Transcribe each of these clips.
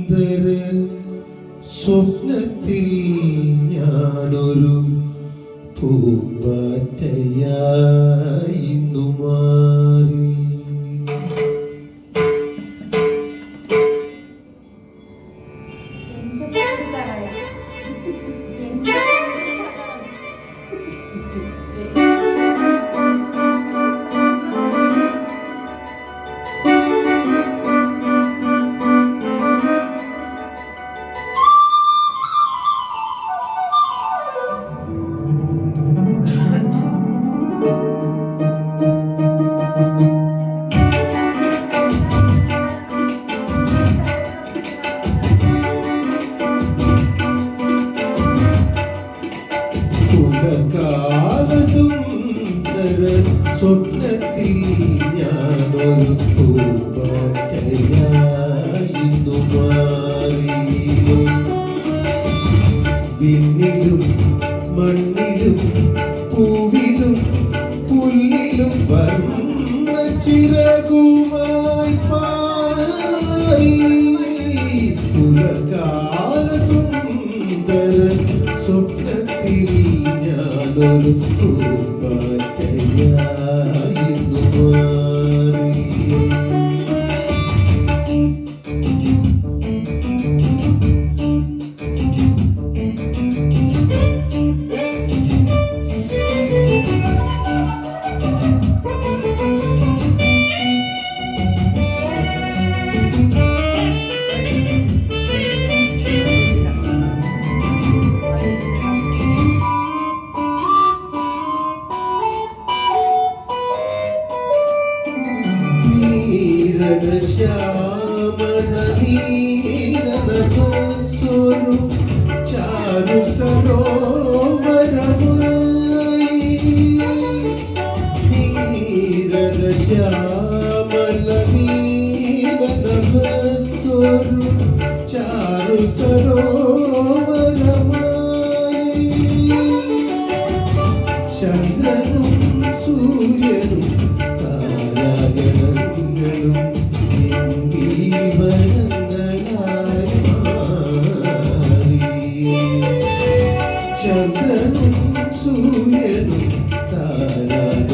സുന്ദര സ്വപ്നത്തിൽ ഞാനൊരു പൂമ്പാറ്റയായിന്നു മാറി. സ്വപ്നത്തിൽ ഞാനൊരു പൂമ്പാറ്റയായിന്നു മാറി. വിണ്ണിലും മണ്ണിലും പൂവിലും പുല്ലിലും വർണ്ണ ചിറകുമായി പാറി. പുലർക്കാല സുന്ദര സ്വപ്നത്തിൽ ഞാനൊരു പൂമ്പാറ്റയായിന്നു മാറി. ശ്യാമള നീലനഭസ്വരു ചാരു സരോവരമായി. നീരദ ശ്യാമള നീലനഭസ്വരു ചാരു സരോവരമായി. ചന്ദ്രനും സൂര്യനും താരാഗണങ്ങളും ദീപനങ്ങളായി മാറി. ചന്ദ്രനും സൂര്യനും താരാഗണങ്ങളും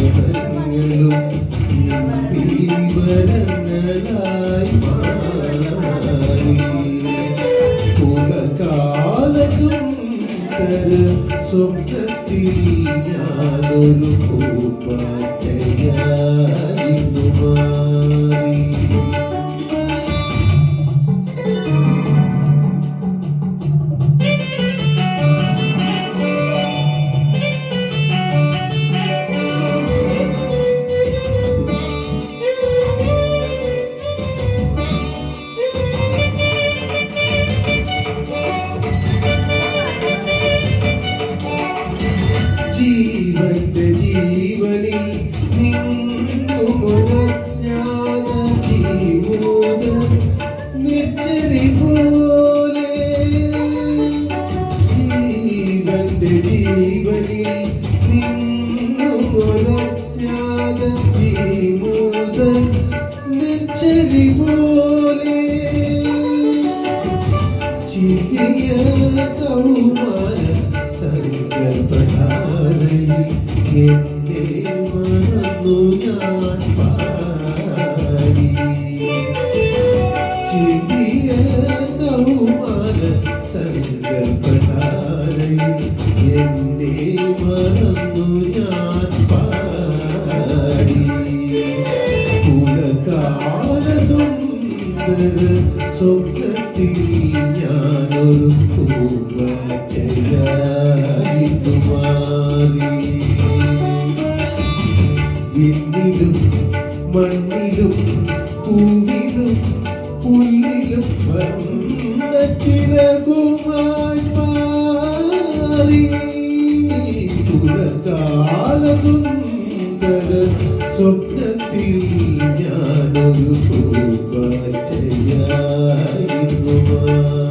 ദീപനങ്ങളായി മാറി. പുലർക്കാല സുന്ദര സ്വപ്നത്തിൽ ഞാനൊരു പൂമ്പാറ്റയായിന്നു മാറി. ജീവന്റെ ജീവനിൽ നിന്നുമൊരജ്ഞാത ജീവോദ നിശ്ചരി പോലെ. ജീവന്റെ ജീവനിൽ നിന്നുമൊരജ്ഞാത ജീവോദ നിശ്ചരി പോലെ. ചിന്തിയ കൗമാര സങ്കൽപ്പധാരയിൽ എന്നെ മറന്നു ഞാൻ പാടി. ചിന്തിയ കൗമാര സങ്കൽപ്പധാരയിൽ എന്നെ മറന്നു ഞാൻ പാടി. പുലകാല സുന്ദര സ്വപ്നത്തിൽ ഞാനൊരു പൂമ്പാറ്റയായിന്നു മാറി. വിണ്ണിലും മണ്ണിലും പൂവിലും പുല്ലിലും വർണ്ണ ചിറകുമായി പാറി. പുലകാല സുന്ദര സ്വപ്നത്തിൽ ഞാനൊരു പൂമ്പാറ്റയായിന്നു മാറി.